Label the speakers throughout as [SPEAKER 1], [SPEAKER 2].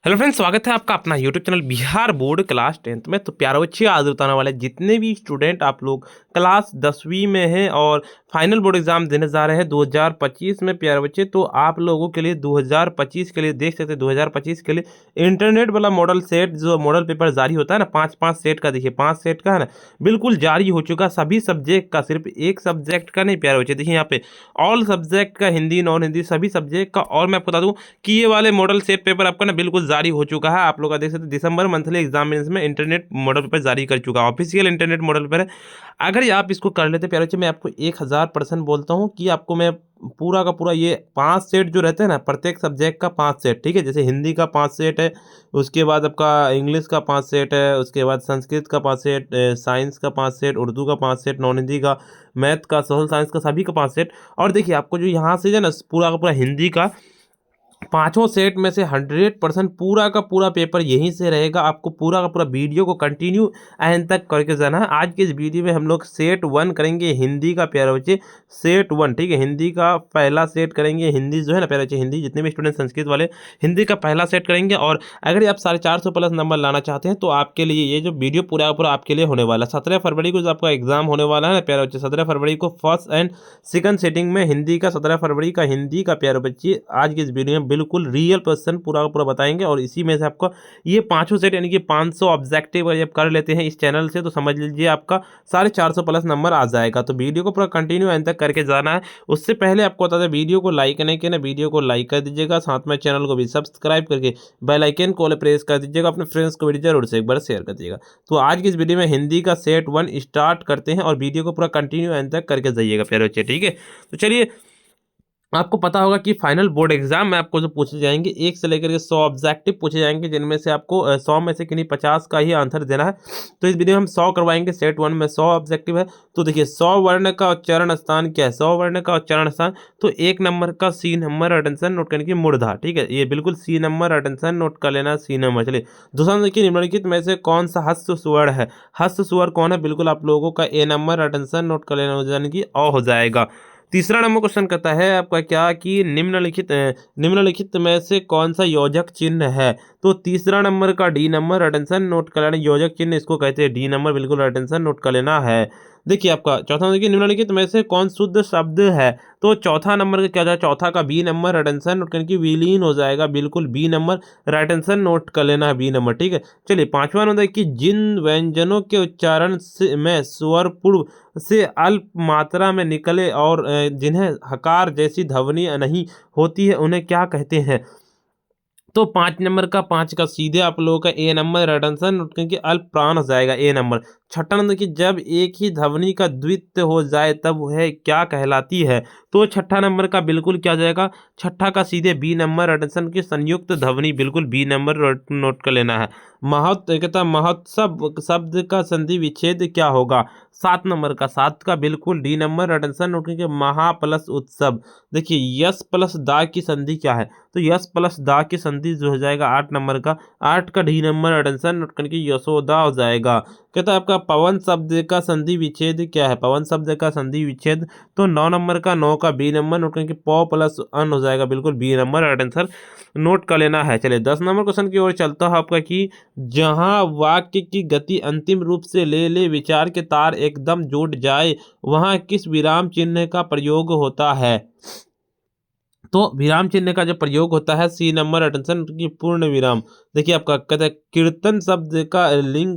[SPEAKER 1] Hello friends, स्वागत है आपका अपना YouTube channel Bihar board class 10th में। तो प्यारे बच्चे, आज बताने वाले जितने भी स्टूडेंट आप लोग क्लास 10वीं में हैं और फाइनल बोर्ड एग्जाम देने जा रहे हैं 2025 में, प्यारे बच्चे, तो आप लोगों के लिए 2025 के लिए देख सकते हैं 2025 के लिए इंटरनेट वाला मॉडल सेट, जो मॉडल पेपर जारी होता है ना, 5-5 सेट का, देखिए 5 सेट का है ना, बिल्कुल जारी हो चुका सभी सब्जेक्ट का, सिर्फ एक सब्जेक्ट का नहीं प्यारे बच्चे। देखिए यहाँ पे ऑल सब्जेक्ट का, हिंदी नॉन हिंदी सभी सब्जेक्ट का। और मैं आपको बता दूं कि ये वाले मॉडल सेट पेपर आपका ना बिल्कुल जारी हो चुका है। आप लोग का देख सकते हैं दिसंबर मंथली एग्जामिनेशन में इंटरनेट मॉडल पेपर जारी कर चुका है, ऑफिशियल इंटरनेट मॉडल पेपर है। अगर ये आप इसको कर लेते प्यारे बच्चे, मैं आपको 1000% बोलता हूँ कि आपको मैं पूरा का पूरा ये 5 सेट जो रहते हैं ना, प्रत्येक सब्जेक्ट का 5 सेट, ठीक है, जैसे हिंदी का 5 सेट है, उसके बाद आपका इंग्लिश का 5 सेट है, उसके बाद संस्कृत का 5 सेट, साइंस का 5 सेट, उर्दू का 5 सेट, नॉन हिंदी का, मैथ का, सोशल साइंस का, सभी का 5 सेट। और देखिए आपको जो यहाँ से जो है ना पूरा का पूरा हिंदी का पांचों सेट में से 100% पूरा का पूरा पेपर यहीं से रहेगा। आपको पूरा का पूरा वीडियो को कंटिन्यू एंड तक करके जाना है। आज के इस वीडियो में हम लोग सेट 1 करेंगे हिंदी का, प्यारे बच्चे, सेट 1, ठीक है, हिंदी का पहला सेट करेंगे। हिंदी जो है ना प्यारे बच्चे, हिंदी जितने भी स्टूडेंट संस्कृत वाले, हिंदी का पहला सेट करेंगे। और अगर आप 450 प्लस नंबर लाना चाहते हैं तो आपके लिए ये जो वीडियो पूरा का पूरा आपके लिए होने वाला है। 17 फरवरी को जो आपका एग्जाम होने वाला है ना प्यारे बच्चे, 17 फरवरी को फर्स्ट एंड सेकंड सेटिंग में हिंदी का, 17 फरवरी का हिंदी का, प्यारे बच्चे, आज की इस वीडियो में बिल्कुल रियल क्वेश्चन पूरा का पूरा बताएंगे। और इसी में से आपको ये पांचों सेट यानी कि 500 ऑब्जेक्टिव अगर आप कर लेते हैं इस चैनल से, तो समझ लीजिए आपका 450 प्लस नंबर आ जाएगा। तो वीडियो को पूरा कंटिन्यू एंड तक करके जाना है। उससे पहले आपको बता दें, वीडियो को लाइक नहीं किया ना, वीडियो को लाइक कर दीजिएगा, साथ में चैनल को भी सब्सक्राइब करके बेल आइकन को प्रेस कर दीजिएगा, अपने फ्रेंड्स को वीडियो जरूर से एक बार शेयर कर दीजिएगा। तो आज की इस वीडियो में हिंदी का सेट 1 स्टार्ट करते हैं और वीडियो को पूरा कंटिन्यू एंड तक करके जाइएगा प्यारे बच्चे, ठीक है। तो चलिए, आपको पता होगा कि फाइनल बोर्ड एग्जाम में आपको जो पूछे जाएंगे 1 से लेकर के 100 ऑब्जेक्टिव पूछे जाएंगे, जिनमें से आपको 100 में से किन्हीं 50 का ही आंसर देना है। तो इस वीडियो में हम 100 करवाएंगे। सेट 1 में 100 ऑब्जेक्टिव है। तो देखिए 100 वर्ण का उच्चारण स्थान क्या है, 100 वर्ण का उच्चारण स्थान, तो 1 नंबर का सी नंबर अटेंशन नोट करने की मूर्धा, ठीक है, ये बिल्कुल सी नंबर अटेंशन नोट कर लेना, सी नंबर। चलिए दूसरा देखिए, निम्नलिखित में से कौन सा हस्त स्वर है, हस्त स्वर कौन है, बिल्कुल आप लोगों का ए नंबर अटेंशन नोट कर लेना, यानी कि अ हो जाएगा। तीसरा नंबर क्वेश्चन कहता है आपका क्या कि निम्नलिखित में से कौन सा योजक चिन्ह है। तो तीसरा नंबर का डी नंबर अटेंशन नोट कर लेना, योजक चिन्ह इसको कहते हैं डी नंबर, बिल्कुल अटेंशन नोट कर लेना है। देखिए आपका चौथा, देखिए निम्नलिखित में से कौन शुद्ध शब्द है। तो चौथा नंबर का क्या जाए, चौथा का बी नंबर अटेंशन नोट करने की विलीन हो जाएगा, बिल्कुल बी नंबर अटेंशन नोट कर लेना है, बी नंबर, ठीक है। चलिए पांचवा नंबर कि जिन व्यंजनों के उच्चारण में स्वर पूर्व से अल्प मात्रा में निकले और जिन्हें हकार जैसी ध्वनि नहीं होती है, उन्हें क्या कहते हैं। तो 5 नंबर का 5 का सीधे आप लोगों का ए नंबर अटेंशन क्योंकि अल्प प्राण हो जाएगा, ए नंबर। छठा नंबर की जब एक ही ध्वनि का द्वित्व हो जाए तब वह क्या कहलाती है। तो छठा नंबर का बिल्कुल क्या जाएगा, छठा का सीधे बी नंबर अटेंशन की संयुक्त ध्वनि, बिल्कुल बी नंबर नोट कर लेना है। कहता महोत्सव शब्द का संधि विच्छेद क्या होगा। 7 नंबर का 7 का बिल्कुल डी नंबर अटेंशन नोट करके महा प्लस उत्सव। देखिए यस प्लस दा की संधि क्या है, तो यस प्लस दा की संधि जो हो जाएगा 8 नंबर का, 8 का डी नंबर अटेंशन नोट करके यशोदा हो जाएगा। कहता है आपका पवन शब्द का संधि विच्छेद क्या है, पवन शब्द का संधि विच्छेद, तो 9 नंबर का 9 का बी नंबर नोट करके प प्लस अन हो जाएगा, बिल्कुल बी नंबर अटेंशन नोट कर लेना है। चलिए 10 नंबर क्वेश्चन की ओर चलता है आपका कि जहां वाक्य की गति अंतिम रूप से ले विचार के तार एकदम जुड़ जाए, वहां किस विराम चिन्ह का प्रयोग होता है। तो विराम चिन्ह का जो प्रयोग होता है सी नंबर अटेंशन की पूर्ण विराम। देखिए आपका कहता है कीर्तन शब्द का लिंग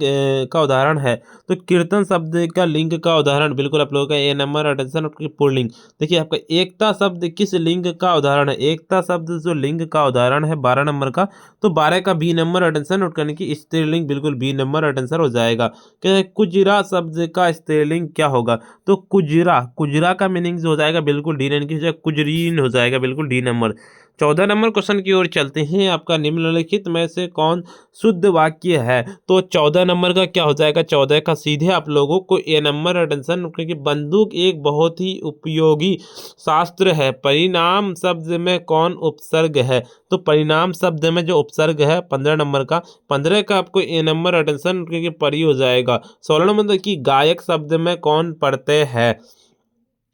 [SPEAKER 1] का उदाहरण है, तो कीर्तन शब्द का लिंग का उदाहरण बिल्कुल आप लोगों का ए नंबर अटेंशन की पुल्लिंग। देखिए आपका एकता शब्द किस लिंग का उदाहरण है, एकता शब्द जो लिंग का उदाहरण है 12 नंबर का, तो 12 का बी नंबर अटेंशन नोट करने की स्त्रीलिंग, बिल्कुल बी नंबर अटेंशन हो जाएगा। कहते हैं कुजरा शब्द का स्त्रीलिंग क्या होगा, तो कुजरा, कुजरा का मीनिंग जो हो जाएगा बिल्कुल डी नंबर की कुजरीन हो जाएगा, बिल्कुल डी नंबर। 14 नंबर क्वेश्चन की ओर चलते हैं, आपका निम्नलिखित में से कौन शुद्ध वाक्य है। तो 14 नंबर का क्या हो जाएगा, 14 का सीधे आप लोगों को ए नंबर अटेंशन, क्योंकि बंदूक एक बहुत ही उपयोगी शास्त्र है, परिणाम शब्द में कौन उपसर्ग है। तो परिणाम शब्द में जो उपसर्ग है 15 नंबर का, 15 का आपको ए नंबर अटेंशन क्योंकि परी हो जाएगा। 16 नंबर की गायक शब्द में कौन पढ़ते हैं।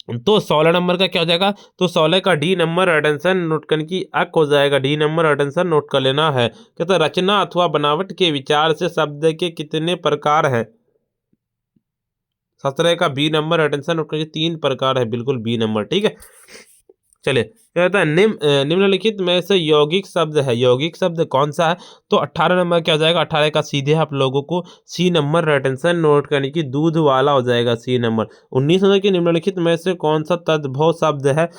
[SPEAKER 1] तो 16 नंबर का क्या हो जाएगा, तो 16 का डी नंबर अटेंशन नोट करने की अक हो जाएगा, डी नंबर अटेंशन नोट कर लेना है। कहता है रचना अथवा बनावट के विचार से शब्द के कितने प्रकार है। 17 का बी नंबर अटेंशन नोट करके 3 प्रकार है, बिल्कुल बी नंबर, ठीक है। चलिए क्या कहता है निम्नलिखित में से यौगिक शब्द है, यौगिक शब्द कौन सा है, तो 18 नंबर क्या हो जाएगा, 18 का सीधे आप लोगों को सी नंबर अटेंशन नोट करने की दूध वाला हो जाएगा सी नंबर। 19 नंबर की निम्नलिखित में से कौन सा तद्भव शब्द है,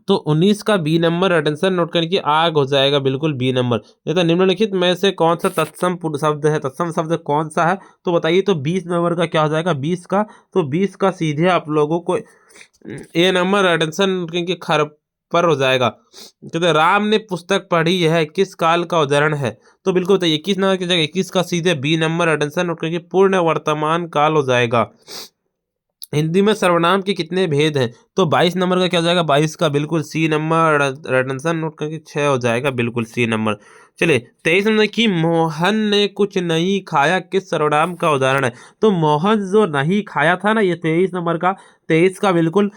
[SPEAKER 1] तो 19 का बी नंबर अटेंशन नोट करने की आग हो जाएगा, बिल्कुल बी नंबर। तो निम्नलिखित में से कौन सा तत्सम शब्द है, तत्सम शब्द कौन सा है, तो बताइए। तो 20 नंबर का क्या हो जाएगा, 20 का, तो 20 का सीधे आप लोगों को ए नंबर अटेंशन नोट करने की खर पर हो जाएगा। कहते राम ने पुस्तक पढ़ी है किस काल का उदाहरण है, तो बिल्कुल बताइए 21 नंबर की जगह 21 का सीधे बी नंबर अटेंशन नोट करके पूर्ण वर्तमान काल हो जाएगा। हिंदी में सर्वनाम के कितने भेद हैं, तो 22 नंबर का क्या हो जाएगा, 22 का बिल्कुल सी नंबर अटेंशन नोट करके 6 हो जाएगा, बिल्कुल सी नंबर। चलिए 23 नंबर की मोहन ने कुछ नहीं खाया किस सर्वनाम का उदाहरण है, तो मोहन जो नहीं खाया था ना, ये 23 नंबर का, 23 का बिल्कुल,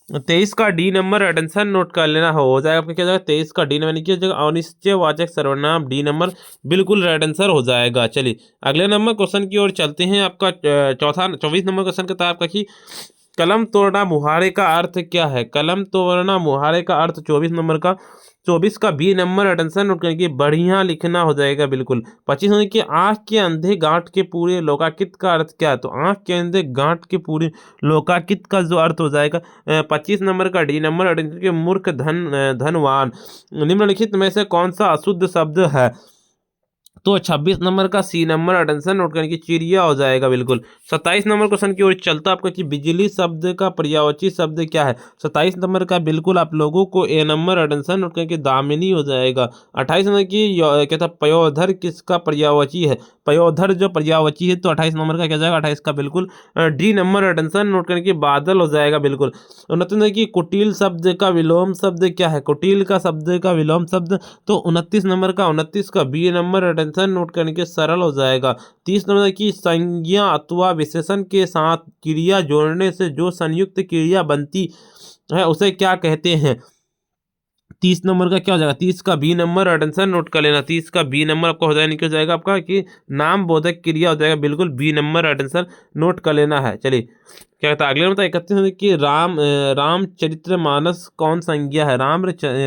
[SPEAKER 1] 23 का डी नंबर अटेंशन नोट कर लेना हो जाएगा आपका, क्या जाएगा 23 का डी नंबर की जगह अनिश्चयवाचक सर्वनाम डी नंबर बिल्कुल राइट आंसर हो जाएगा। चलिए अगले नंबर क्वेश्चन की ओर चलते हैं। आपका चौथा 24 नंबर क्वेश्चन कहता है आपका कि कलम तोड़ना मुहारे का अर्थ क्या है, कलम तोड़ना मुहारे का अर्थ 24 नंबर का, 24 का बी नंबर अटेंशन नोट करके बढ़िया लिखना हो जाएगा, बिल्कुल। 25 नंबर की आंख के अंधे गांठ के पूरे लोकाकित का अर्थ क्या है, तो आंख के अंधे गांठ के पूरे लोकाकित का जो अर्थ हो जाएगा 25 नंबर का डी नंबर अटेंशन के मूर्ख धनवान। निम्नलिखित में से कौन सा अशुद्ध शब्द है, तो 26 नंबर का सी नंबर अटेंशन नोट करने की चिड़िया हो जाएगा, बिल्कुल। 27 नंबर क्वेश्चन की ओर चलता आपका कि बिजली शब्द का पर्यायवाची शब्द क्या है, 27 नंबर का बिल्कुल आप लोगों को ए नंबर अटेंशन नोट करके दामिनी हो जाएगा। 28 नंबर की कहता पयोधर किसका पर्यायवाची है, पयोधर जो पर्यायवाची है, तो 28 नंबर का क्या जाएगा, 28 का बिल्कुल डी नंबर अटेंशन नोट करने की बादल हो जाएगा, बिल्कुल। 29 नंबर की कुटिल शब्द का विलोम शब्द क्या है, कुटिल का शब्द का विलोम शब्द, तो 29 नंबर का 29 का बी नंबर अटेंशन नोट करने के सरल हो जाएगा। 30 नंबर की संज्ञा अथवा विशेषण के साथ क्रिया जोड़ने से जो संयुक्त क्रिया बनती है उसे क्या कहते हैं, 30 नंबर का क्या हो जाएगा, 30 का बी नंबर अटेंशन नोट कर लेना, 30 का बी नंबर आपका हो जाएगा, क्या हो जाएगा आपका कि नाम बोधक क्रिया हो जाएगा, बिल्कुल बी नंबर अटेंशन नोट कर लेना है। चलिए क्या कहता है अगले नंबर 31 नंबर की रामचरितमानस कौन संज्ञा है,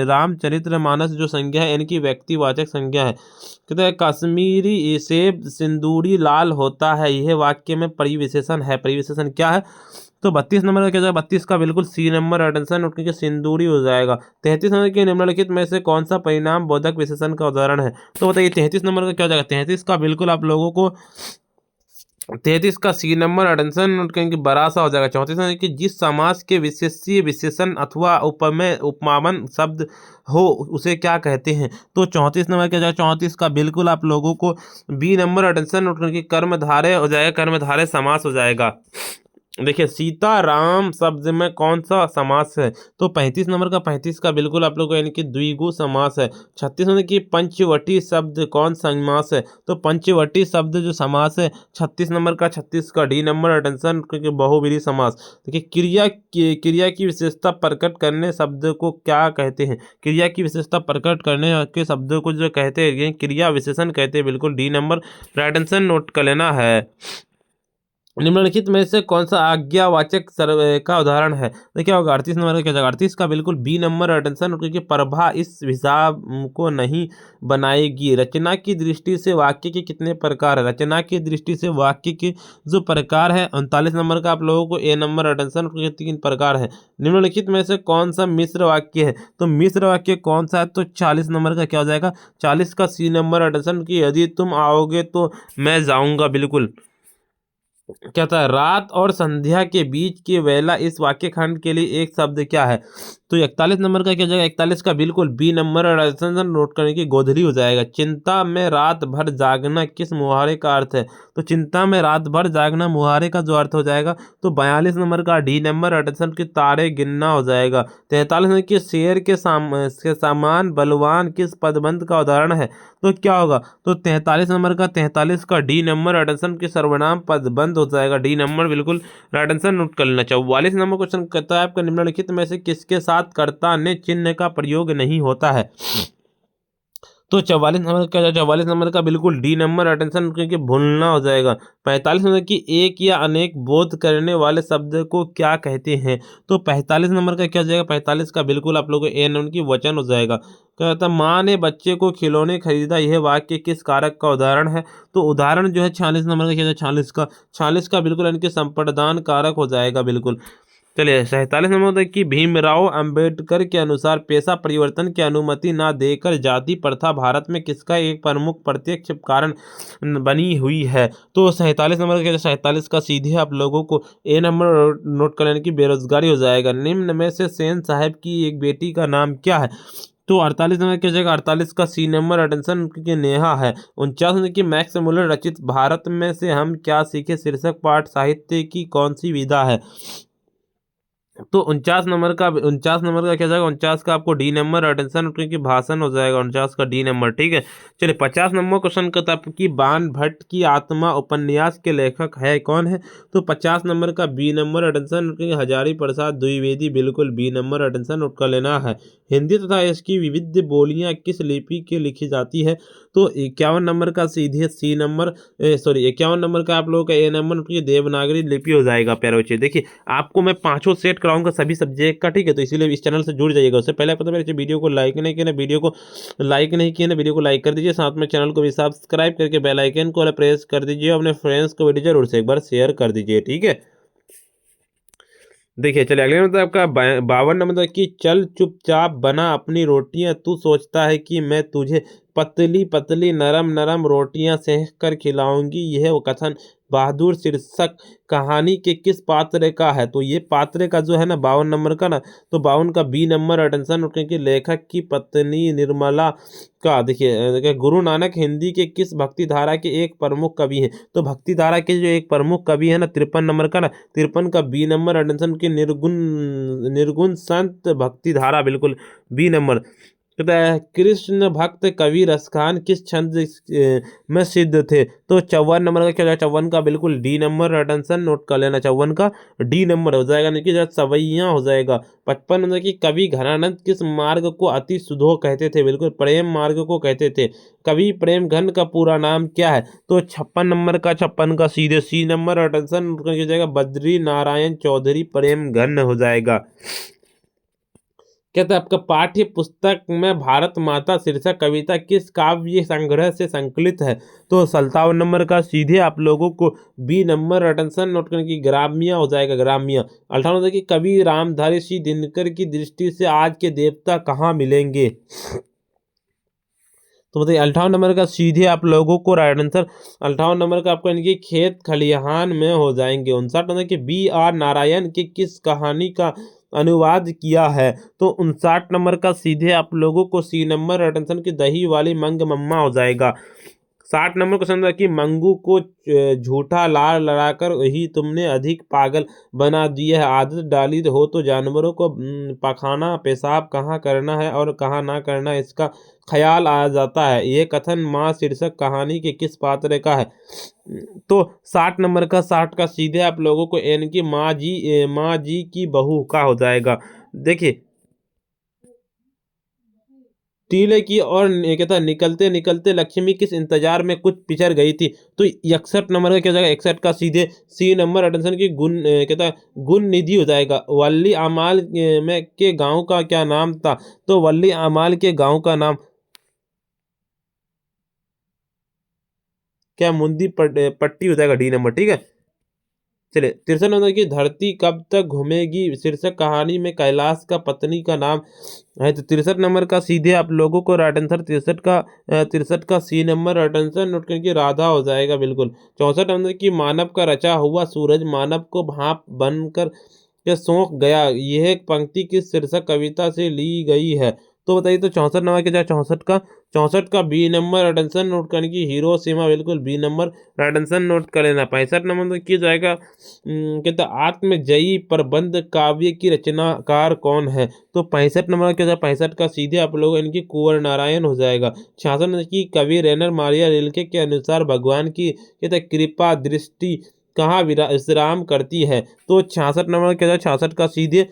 [SPEAKER 1] रामचरितमानस जो संज्ञा है यानी कि व्यक्तिवाचक संज्ञा है। कहते हैं कश्मीरी सेब सिंदूरी लाल होता है, यह वाक्य में परिविशेषण है, परिविशेषण क्या है, तो 32 नंबर का क्या जाएगा, 32 का बिल्कुल सी नंबर अटेंशन नोट करके सिंदूरी हो जाएगा। 33 नंबर के निम्नलिखित में से कौन सा परिणाम बोधक विशेषण का उदाहरण है, तो बताइए 33 नंबर का क्या हो जाएगा, 33 का बिल्कुल आप लोगों को 33 का सी नंबर अटेंशन नोट करेंगे बड़ा सा हो जाएगा। 34 नंबर की जिस समास के विशेषीय विशेषण अथवा उपमेय उपमावन शब्द हो उसे क्या कहते हैं, तो 34 नंबर क्या जाएगा, 34 का बिल्कुल आप लोगों को बी नंबर अटेंशन नोट करके कर्मधारय हो जाएगा, कर्मधारय समास हो जाएगा। देखिए सीताराम शब्द में कौन सा समास है, तो 35 नंबर का 35 का बिल्कुल आप लोग को यानी कि द्विगु समास है। 36 नंबर की पंचवटी शब्द कौन समास है, तो पंचवटी शब्द जो समास है 36 नंबर का, 36 का डी नंबर अटेंशन क्योंकि बहुव्रीहि समास। देखिए क्रिया की विशेषता प्रकट करने शब्द को क्या कहते हैं, क्रिया की विशेषता प्रकट करने के शब्द को जो कहते हैं क्रिया विशेषण कहते हैं, बिल्कुल डी नंबर अटेंशन नोट कर लेना है। निम्नलिखित में से कौन सा आज्ञावाचक का उदाहरण है, तो क्या होगा 38 नंबर का क्या जाएगा, 38 का बिल्कुल बी नंबर अटेंशन क्योंकि प्रभा इस हिसाब को नहीं बनाएगी। रचना की दृष्टि से वाक्य के कितने प्रकार है, रचना की दृष्टि से वाक्य के जो प्रकार है 39 नंबर का आप लोगों को ए नंबर अटेंशन क्योंकि 3 प्रकार है। निम्नलिखित में से कौन सा मिश्र वाक्य है, तो मिश्र वाक्य कौन सा है, तो 40 नंबर का क्या हो जाएगा, 40 का सी नंबर अटेंशन की यदि तुम आओगे तो मैं जाऊंगा, बिल्कुल। क्या था रात और संध्या के बीच के वेला इस वाक्य खंड के लिए एक शब्द क्या है, तो 41 नंबर का क्या हो जाएगा, 41 का बिल्कुल बी नंबर और राजस्थान नोट करने की गोधरी हो जाएगा। चिंता में रात भर जागना किस मुहावरे का अर्थ है, तो चिंता में रात भर जागना मुहावरे का जो अर्थ हो जाएगा तो 42 नंबर का डी नंबर राजस्थान के तारे गिनना हो जाएगा। 43 नंबर की शेर के समान बलवान किस पदबंध का उदाहरण है, तो क्या होगा, तो 43 नंबर का 43 का डी नंबर राजस्थान के सर्वनाम पदबंध हो जाएगा। डी नंबर बिल्कुल राजस्थान नोट कर लेना। 44 नंबर क्वेश्चन कहता है आपका निम्नलिखित में से किसके साथ कर्ता ने चिन्ह का प्रयोग नहीं होता है, तो 44 नंबर का 44 नंबर का बिल्कुल डी नंबर अटेंशन क्योंकि भूलना हो जाएगा। 45 नंबर की एक या अनेक बोध करने वाले शब्द को क्या कहते हैं, तो 45 नंबर का क्या हो जाएगा, 45 का बिल्कुल आप लोगों को ए नंबर की वचन हो जाएगा। कहता माँ ने बच्चे को खिलौने खरीदा, यह वाक्य किस कारक का उदाहरण है, तो उदाहरण जो है 46 नंबर का क्या है, 46 का बिल्कुल इनके संप्रदान कारक हो जाएगा बिल्कुल। चलिए 47 नंबर तक कि भीमराव अंबेडकर के अनुसार पेशा परिवर्तन की अनुमति ना देकर जाति प्रथा भारत में किसका एक प्रमुख प्रत्यक्ष कारण बनी हुई है, तो 47 नंबर का 47 का सीधे आप लोगों को ए नंबर नोट कर लेने की बेरोजगारी हो जाएगा। निम्न में से सेन साहब की एक बेटी का नाम क्या है, तो 48 नंबर की जगह 48 का सी नंबर अटेंशन की नेहा है। 49 नंबर की मैक्स मुलर रचित भारत में से हम क्या सीखे शीर्षक पाठ साहित्य की कौन सी विधा है, तो 49 नंबर का क्या जाएगा, 49 का आपको डी नंबर अटेंशन क्योंकि भाषण हो जाएगा 49 का डी नंबर। ठीक है, चलिए 50 नंबर क्वेश्चन का आपकी बाण भट्ट की आत्मा उपन्यास के लेखक है कौन है, तो 50 नंबर का बी नंबर अटेंशन क्योंकि हजारी प्रसाद द्विवेदी बिल्कुल बी नंबर अटेंशन नोट कर लेना है। हिंदी तथा इसकी विविध बोलियां किस लिपि के लिखी जाती है, तो 51 नंबर का सीधे सी नंबर 51 नंबर का आप लोगों का ए नंबर क्योंकि देवनागरी लिपि हो जाएगा। प्यारे बच्चे देखिए आपको मैं 5 सेट कराऊंगा सभी सब्जेक्ट का, ठीक है, तो इसीलिए इस चैनल से जुड़ जाइएगा। उससे पहले पता मेरे वीडियो को लाइक नहीं किया ना, वीडियो को लाइक कर दीजिए, साथ में चैनल को भी सब्सक्राइब करके बेल आइकन को प्रेस कर दीजिए, अपने फ्रेंड्स को वीडियो जरूर से एक बार शेयर कर दीजिए। ठीक है, देखिए चलिए अगले नंबर आपका 52 नंबर कि चल चुपचाप बना अपनी रोटियां, तू सोचता है कि मैं तुझे पतली पतली नरम नरम रोटियां सेक कर खिलाऊंगी, यह वो कथन बहादुर शीर्षक कहानी के किस पात्र का है, तो ये पात्र का जो है ना 52 नंबर का ना, तो 52 का बी नंबर अटेंशन क्योंकि लेखक की पत्नी निर्मला का। देखिए गुरु नानक हिंदी के किस भक्ति धारा के एक प्रमुख कवि हैं, तो भक्ति धारा के जो एक प्रमुख कवि है ना 53 नंबर का ना, 53 का बी नंबर अटेंशन के निर्गुण संत भक्ति धारा बिल्कुल बी नंबर। कहता है कृष्ण भक्त कवि रसखान किस छंद में सिद्ध थे, तो 54 नंबर का क्या हो जाएगा, 54 का बिल्कुल डी नंबर अटेंशन नोट कर लेना, 54 का डी नंबर हो जाएगा, नहीं कि सवैया हो जाएगा। 55 नंबर की कवि घनानंद किस मार्ग को अति सुधो कहते थे, बिल्कुल प्रेम मार्ग को कहते थे। कवि प्रेम घन का पूरा नाम क्या है, तो 56 नंबर का 56 का सीधे सी नंबर अटेंशन हो जाएगा, बद्री नारायण चौधरी प्रेम घन हो जाएगा। कहते हैं आपका पाठ्य पुस्तक में भारत माता शीर्षक कविता किस काव्य संग्रह से संकलित है, तो 57 नंबर का सीधे आप लोगों को बी नंबर अटेंशन नोट करने की ग्राम्य हो जाएगा, ग्राम्य। 58 नंबर की कवि रामधारी सिंह दिनकर की दृष्टि से आज के देवता कहाँ मिलेंगे, तो बताइए 58 नंबर का सीधे आप लोगों को राइट आंसर 58 नंबर का आपको इनकी खेत खलिहान में हो जाएंगे। 59 नंबर की बी आर नारायण की किस कहानी का अनुवाद किया है, तो 59 नंबर का सीधे आप लोगों को सी नंबर अटेंशन की दही वाली मंग मम्मा हो जाएगा। 60 नंबर क्वेश्चन कि मंगू को झूठा लार लड़ाकर ही तुमने अधिक पागल बना दिया है, आदत डाली हो तो जानवरों को पखाना पेशाब कहाँ करना है और कहाँ ना करना है इसका ख्याल आ जाता है, ये कथन माँ शीर्षक कहानी के किस पात्र का है, तो 60 नंबर का 60 का सीधे आप लोगों को एन की माँ जी की बहू का हो जाएगा। देखिए टीले की और कहता निकलते निकलते लक्ष्मी किस इंतजार में कुछ पिछड़ गई थी, तो 61 नंबर का क्या हो जाएगा, 61 का सीधे सी नंबर अटेंशन की गुण कहता गुण निधि हो जाएगा। वल्ली अमाल में के गांव का क्या नाम था, तो वल्ली अमाल के गांव का नाम क्या मुंदी पट्टी हो जाएगा, डी नंबर। ठीक है, चलिए 63 नंबर की धरती कब तक घूमेगी शीर्षक कहानी में कैलाश का पत्नी का नाम है, तो 63 नंबर का सीधे आप लोगों को राइट आंसर 63 का सी नंबर अटेंशन नोट करके राधा हो जाएगा बिल्कुल। 64 नंबर की मानव का रचा हुआ सूरज मानव को भाप बनकर के सौंक गया, यह पंक्ति किस शीर्षक कविता से ली गई है? तो बताइए, तो 64 नंबर क्या जाए 64 का बी नंबर अटेंशन नोट करने की हिरोशिमा, बिल्कुल बी नंबर अटेंशन नोट कर लेना। 65 नंबर तो किया जाएगा कहता आत्मजयी प्रबंध काव्य की रचनाकार कौन है? तो 65 नंबर क्या जाए 65 का सीधे आप लोग इनकी कुंवर नारायण हो जाएगा। 66 नंबर की कवि रेनर मारिया रिल्के के अनुसार भगवान की कहता कृपा दृष्टि कहाँ विश्राम करती है? तो 66 नंबर क्या जाए 66 का सीधे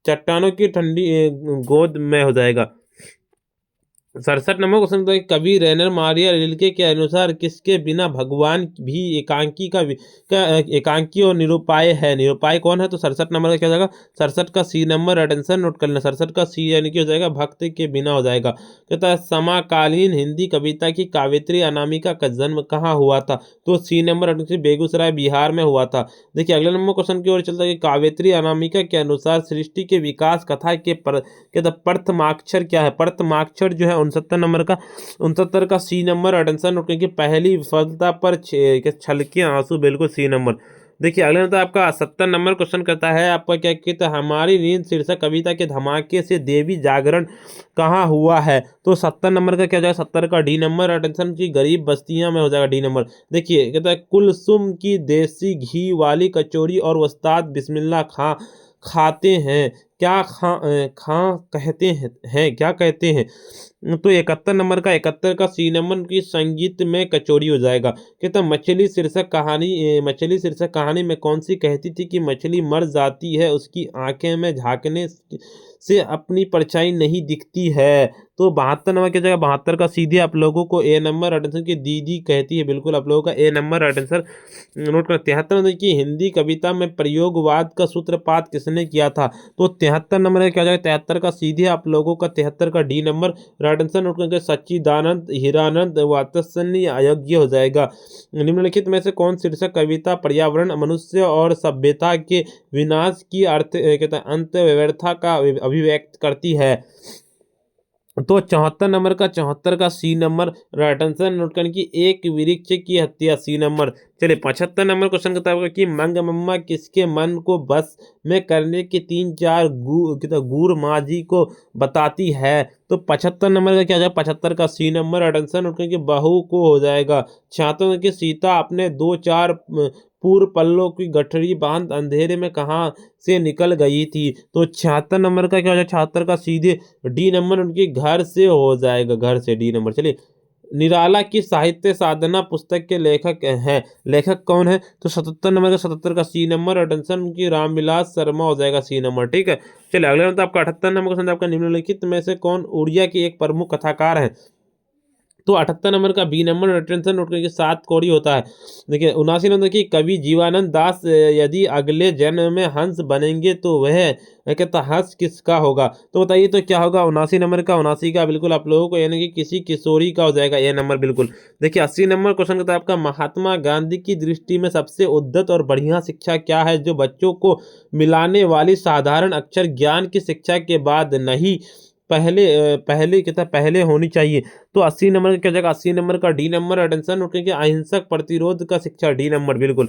[SPEAKER 1] चट्टानों की ठंडी गोद में हो जाएगा। 67 नंबर क्वेश्चन था कि कवि रेनर मारिया रिल्के के अनुसार किसके बिना भगवान भी एकांकी और निरुपाय है? निरुपाय कौन है? तो 67 नंबर का क्या हो जाएगा 67 का सी नंबर अटेंशन नोट कर लेना। 67 का सी यानी कि हो जाएगा भक्त के बिना हो जाएगा। कहता है समकालीन हिंदी कविता की काव्यत्री अनामिका का जन्म कहाँ हुआ था? तो C number attention Begusarai Bihar में हुआ था। देखिए अगले नंबर क्वेश्चन की ओर चलता है कि काव्यत्री अनामिका के अनुसार सृष्टि के विकास कथा के कहता प्रथमाक्षर क्या है? प्रथमाक्षर जो है 69 का सी नंबर अटेंशन नोट करेंगे। पहली विफलता पर छलके आंसू, बिल्कुल सी नंबर। देखिए अगले नंबर आपका 70 नंबर क्वेश्चन करता है आपका क्या कहता है हमारी नींद शीर्षक कविता के धमाके से देवी जागरण कहाँ हुआ है? तो 70 नंबर का क्या जाएगा 70 का डी नंबर अटेंशन की गरीब बस्तियां में हो जाएगा डी नंबर। देखिए कहता है कुलसुम की देसी घी वाली कचौरी और उस्ताद बिस्मिल्लाह खां खाते हैं क्या खां कहते हैं क्या कहते हैं? तो 71 नंबर का 71 का सी नंबर की संगीत में कचौरी हो जाएगा। कहता मछली शीर्षक कहानी में कौन सी कहती थी कि मछली मर जाती है उसकी आंखें में झांकने से अपनी परछाई नहीं दिखती है? तो 72 नंबर की जगह 72 का सीधे आप लोगों को ए नंबर अटेंशन की दीदी कहती है, बिल्कुल आप लोगों का ए नंबर अटेंशन नोट कर। 73 नंबर की हिंदी कविता में प्रयोगवाद का सूत्रपात किसने किया था? तो 73 नंबर का क्या जाएगा 73 का सीधे आप लोगों का 73 का डी नंबर अटेंशन नोट करके सच्चिदानंद हीरानंद वात्सल्य अयोग्य हो जाएगा। निम्नलिखित में से कौन शीर्षक कविता पर्यावरण मनुष्य और सभ्यता के विनाश की अर्थ कहता है अंत व्यवस्था का अभिव्यक्त करती है? तो 74 नंबर का 74 का सी नंबर अटेंशन नोट करने की एक वृक्ष की हत्या सी नंबर। चलिए 75 नंबर क्वेश्चन कहता है कि मंगमम्मा किसके मन को बस में करने की 3-4 गूर माजी को बताती है? तो 75 नंबर का क्या जाएगा 75 का सी नंबर अटेंशन नोट करने की बहू को हो जाएगा। 76 की सीता अपने 2-4 पूर्व पल्लों की गठरी बांध अंधेरे में कहाँ से निकल गई थी? तो 76 नंबर का क्या हो जाएगा 76 का सीधे डी नंबर उनके घर से हो जाएगा, घर से डी नंबर। चलिए निराला की साहित्य साधना पुस्तक के लेखक हैं, लेखक कौन है? तो 77 नंबर का 77 का सी नंबर अटेंशन की रामविलास शर्मा हो जाएगा सी नंबर। ठीक है चलिए अगले नंबर आपका 78 नंबर क्वेश्चन आपका निम्नलिखित में से कौन उड़िया की एक प्रमुख कथाकार है? तो 78 नंबर का बी नंबर अटेंशन नोट करके 7 कौड़ी होता है। देखिए 79 नंबर की कवि जीवानंद दास यदि अगले जन्म में हंस बनेंगे तो वह कहता हंस किसका होगा? तो बताइए तो क्या होगा 79 नंबर का 79 का बिल्कुल आप लोगों को यानी कि किसी किशोरी का हो जाएगा ये नंबर बिल्कुल। देखिए 80 नंबर क्वेश्चन कहता है आपका महात्मा गांधी की दृष्टि में सबसे उद्यत और बढ़िया शिक्षा क्या है जो बच्चों को मिलाने वाली साधारण अक्षर ज्ञान की शिक्षा के बाद नहीं पहले होनी चाहिए? तो 80 नंबर का क्या जाएगा 80 नंबर का डी नंबर अटेंशन क्योंकि अहिंसक प्रतिरोध का शिक्षा डी नंबर बिल्कुल।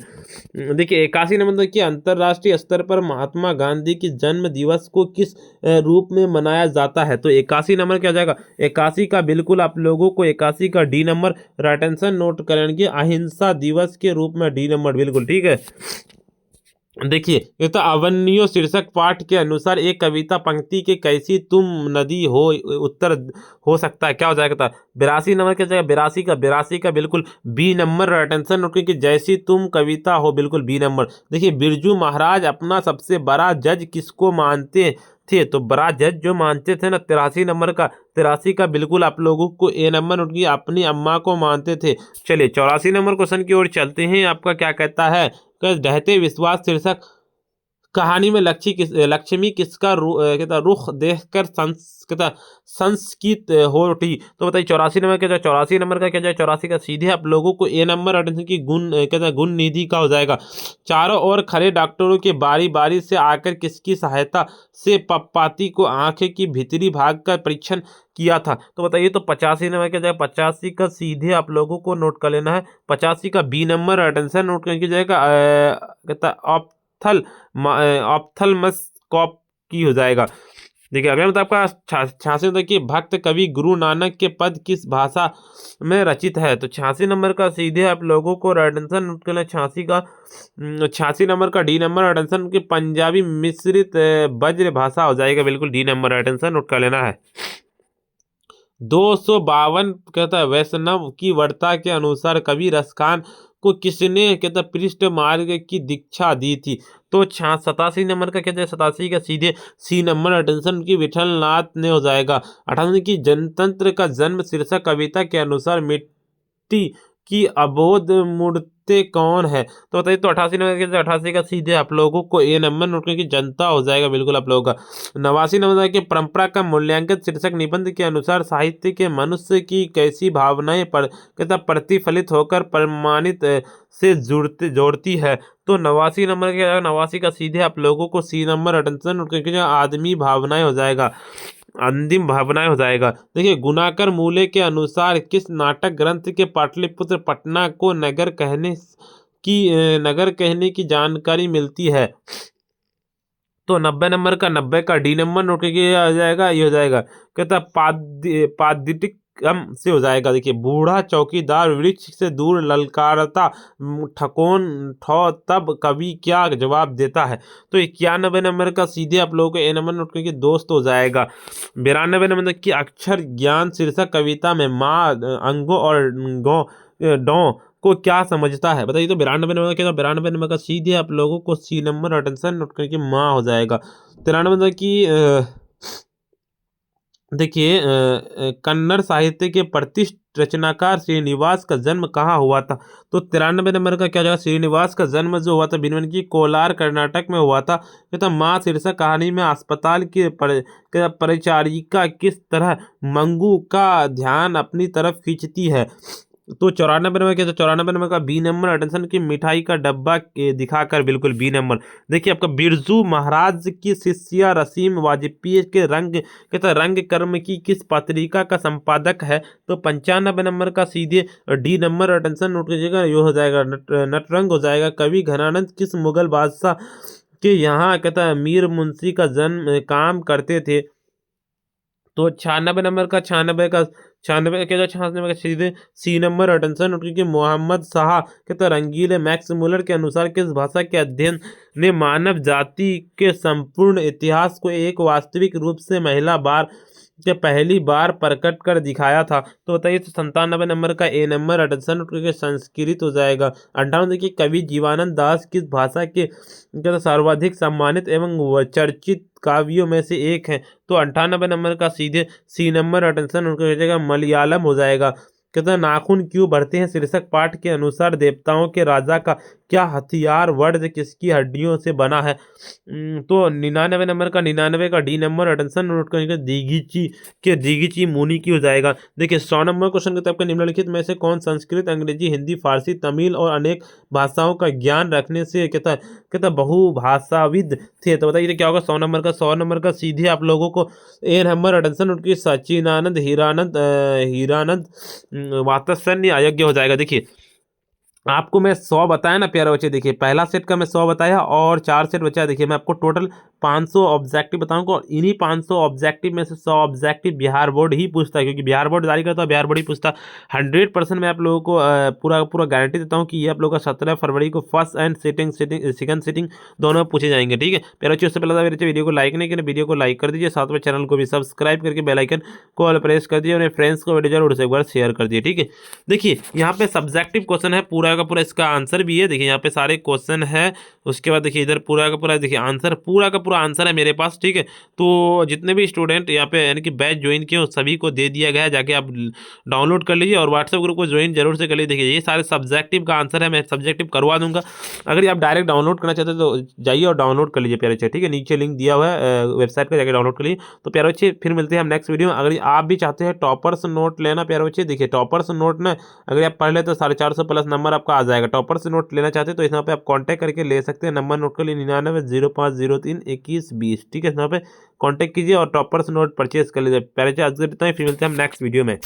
[SPEAKER 1] देखिए 81 नंबर की अंतर्राष्ट्रीय स्तर पर महात्मा गांधी की जन्म दिवस को किस रूप में मनाया जाता है? तो 81 नंबर क्या जाएगा 81 का बिल्कुल आप लोगों को 81 का डी नंबर अटेंशन नोट करेंगे अहिंसा दिवस के रूप में डी नंबर बिल्कुल। ठीक है देखिए ये तो अवन्यो शीर्षक पाठ के अनुसार एक कविता पंक्ति के कैसी तुम नदी हो उत्तर हो सकता है क्या हो जाएगा? 82 नंबर क्या जाएगा 82 का बिल्कुल बी नंबर अटेंशन क्योंकि जैसी तुम कविता हो बिल्कुल बी नंबर। देखिए बिरजू महाराज अपना सबसे बड़ा जज किसको मानते थे? तो बड़ा जज जो मानते थे ना 83 का बिल्कुल आप लोगों को ए नंबर उनकी अपनी अम्मा को मानते थे। चलिए 84 नंबर क्वेश्चन की ओर चलते हैं आपका क्या कहता है ढहते विश्वास शीर्षक कहानी में लक्ष्मी किसका कहता रुख देखकर संस्कित हो उठी? तो बताइए 84 नंबर क्या जाए 84 नंबर का क्या जाए 84 का सीधे आप लोगों को ए नंबर अटेंशन की गुण कहता गुण निधि का हो जाएगा। चारों ओर खड़े डॉक्टरों के बारी बारी से आकर किसकी सहायता से पप्पाती को आंखें की भीतरी भाग का परीक्षण किया था? तो बताइए तो 85 नंबर क्या जाएगा 85 का सीधे आप लोगों को नोट कर लेना है 85 का बी नंबर अटेंशन नोट करके जाएगा कहता ऑप्थल्मस्कोप की हो जाएगा। देखिए अगला मतलब आपका 86 देखिए भक्त कवि गुरु नानक के पद किस भाषा में रचित है। तो 86 नंबर का सीधे आप लोगों को राइट आंसर नोट करना है। 86 नंबर का डी नंबर राइट आंसर की पंजाबी मिश्रित ब्रज भाषा हो जाएगा। बिल्कुल D number right answer note कर लेना है। 252 कहता है वैष्णव की वर्ता के अनुसार कवि रसखान को किसने कहता पृष्ठ मार्ग की दीक्षा दी थी। तो 87 नंबर का कहते हैं 87 का सीधे सी नंबर अटेंशन की विठल नाथ ने हो जाएगा। 88 की जनतंत्र का जन्म शीर्षक कविता के अनुसार मिट्टी की अबोध मूर्ति कौन है। तो बताइए तो 88 नंबर 88 का सीधे आप लोगों को ए नंबर नोट करने की जनता हो जाएगा। बिल्कुल आप लोगों का 89 नंबर के परंपरा का मूल्यांकन शीर्षक निबंध के अनुसार साहित्य के मनुष्य की कैसी भावनाएं कहता प्रतिफलित होकर प्रमाणित से जोड़ती है। तो 89 नंबर के 89 का सीधे आप लोगों को सी नंबर अटेंशन नोट करके आदमी भावनाएं हो जाएगा। अंतिम भावनाएं हो जाएगा। देखिए गुणाकर मूले के अनुसार किस नाटक ग्रंथ के पाटलिपुत्र पटना को नगर कहने की जानकारी मिलती है। तो 90 नंबर का 90 का डी नंबर नोट करके आ जाएगा। ये हो जाएगा कहता पादिटिक से हो जाएगा। देखिए बूढ़ा चौकीदार वृक्ष से दूर ललकारता ठकोन ठो तब कवि क्या जवाब देता है। तो 91 नंबर का सीधे आप लोगों को ए नंबर नोट करके दोस्त हो जाएगा। 92 नंबर की अक्षर ज्ञान शीर्षक कविता में माँ अंगों और डों को क्या समझता है। बताइए तो 92 नंबर क्या 92 नंबर का सीधे आप लोगों को सी नंबर अटेंशन नोट करके माँ हो जाएगा। 93 नंबर की देखिए कन्नड़ साहित्य के प्रतिष्ठित रचनाकार श्रीनिवास का जन्म कहाँ हुआ था। तो 93 नंबर का क्या जाएगा श्रीनिवास का जन्म जो हुआ था बिनवन की कोलार कर्नाटक में हुआ था। कहता माँ शीर्षक कहानी में अस्पताल की परिचारिका किस तरह मंगू का ध्यान अपनी तरफ खींचती है। तो 94 नंबर क्या 94 नंबर का बी नंबर अटेंशन की मिठाई का डब्बा दिखाकर बिल्कुल बी नंबर। देखिए आपका बिरजू महाराज की शिष्या रसीम वाजपेयी के रंग कर्म की किस पत्रिका का संपादक है। तो 95 नंबर का सीधे डी नंबर अटेंशन नोट कीजिएगा। ये हो जाएगा नटरंग हो जाएगा। कवि घनानंद किस मुगल बादशाह के यहाँ कहता है मीर मुंशी का जन्म काम करते थे। तो 96 नंबर का 96 क्या 96 का सीधे सी नंबर अटेंशन क्योंकि मोहम्मद शाह कहता रंगीले मैक्स मुलर के अनुसार किस भाषा के अध्ययन ने मानव जाति के संपूर्ण इतिहास को एक वास्तविक रूप से महिला बार के पहली बार प्रकट कर दिखाया था। तो बताइए तो 97 नंबर का ए नंबर अटेंशन क्योंकि संस्कृत हो जाएगा। 58 देखिए कवि जीवानंद दास किस भाषा के सर्वाधिक सम्मानित एवं चर्चित काव्यों में से एक है। तो 98 नंबर का सीधे सी नंबर अटेंशन उनको हो जाएगा मलयालम हो जाएगा। कहते हैं नाखून क्यों बढ़ते हैं शीर्षक पाठ के अनुसार देवताओं के राजा का क्या हथियार वर्ज किसकी हड्डियों से बना है। तो 99 नंबर का 99 का डी नंबर अटेंशन नोट करेंगे दीघीची मुनि की हो जाएगा। देखिए 100 नंबर क्वेश्चन के आपका निम्नलिखित में से कौन संस्कृत अंग्रेजी हिंदी फारसी तमिल और अनेक भाषाओं का ज्ञान रखने से कहता बहुभाषाविद थे। तो बताइए क्या होगा 100 नंबर का सीधे आप लोगों को ए नंबर अटेंशन उनकी सचिनानंद हीरानंद वात्सल्य अयोग्य हो जाएगा। देखिए आपको मैं 100 बताया ना प्यारे बच्चे। देखिए पहला सेट का मैं 100 बताया और 4 सेट बचा। देखिए मैं आपको टोटल 500 ऑब्जेक्टिव बताऊंगा और इन्हीं 500 ऑब्जेक्टिव में से 100 ऑब्जेक्टिव बिहार बोर्ड ही पूछता है क्योंकि बिहार बोर्ड जारी करता है बिहार बोर्ड ही पूछता। 100% मैं आप लोगों को पूरा गारंटी देता हूँ कि ये आप लोगों का 17 फरवरी को फर्स्ट एंड सेकंड सिटिंग दोनों में पूछे जाएंगे। ठीक है प्यारे बच्चे उससे पहले मेरे वीडियो को लाइक नहीं करें वीडियो को लाइक कर दीजिए साथ में चैनल को भी सब्सक्राइब करके बेल आइकन को ऑल प्रेस कर दीजिए और फ्रेंड्स को वीडियो जरूर से एक बार शेयर कर दिए। ठीक है देखिए यहाँ पे सब्जेक्टिव क्वेश्चन है पूरा का पूरा इसका आंसर भी है। देखिए यहाँ पे सारे क्वेश्चन है उसके बाद देखिए इधर पूरा का पूरा देखिए आंसर पूरा का पूरा आंसर है मेरे पास। ठीक है तो जितने भी स्टूडेंट यहाँ पे यानी कि बैच ज्वाइन किए सभी को दे दिया गया है जाके आप डाउनलोड कर लीजिए और व्हाट्सएप ग्रुप को ज्वाइन जरूर से कर लीजिए। देखिए ये सारे सब्जेक्टिव का आंसर है मैं सब्जेक्टिव करवा दूंगा। अगर आप डायरेक्ट डाउनलोड करना चाहते हैं तो जाइए और डाउनलोड कर लीजिए प्यारे बच्चे। ठीक है नीचे लिंक दिया हुआ है वेबसाइट का जाकर डाउनलोड कर लीजिए। तो प्यारे बच्चे फिर मिलते हैं हम नेक्स्ट वीडियो में। अगर आप भी चाहते हैं टॉपर्स नोट लेना प्यारे बच्चे देखिए टॉपर्स नोट ना अगर आप पढ़ ले तो 450 प्लस नंबर आपका आ जाएगा। टॉपर्स नोट लेना चाहते हैं तो यहाँ पे आप कांटेक्ट करके ले सकते हैं। नंबर नोट कर लिए 9905032120। ठीक है यहाँ पे कांटेक्ट कीजिए और टॉपर्स नोट परचेज कर लीजिए। पहले आज के इतना ही फिर मिलते हैं हम नेक्स्ट वीडियो में।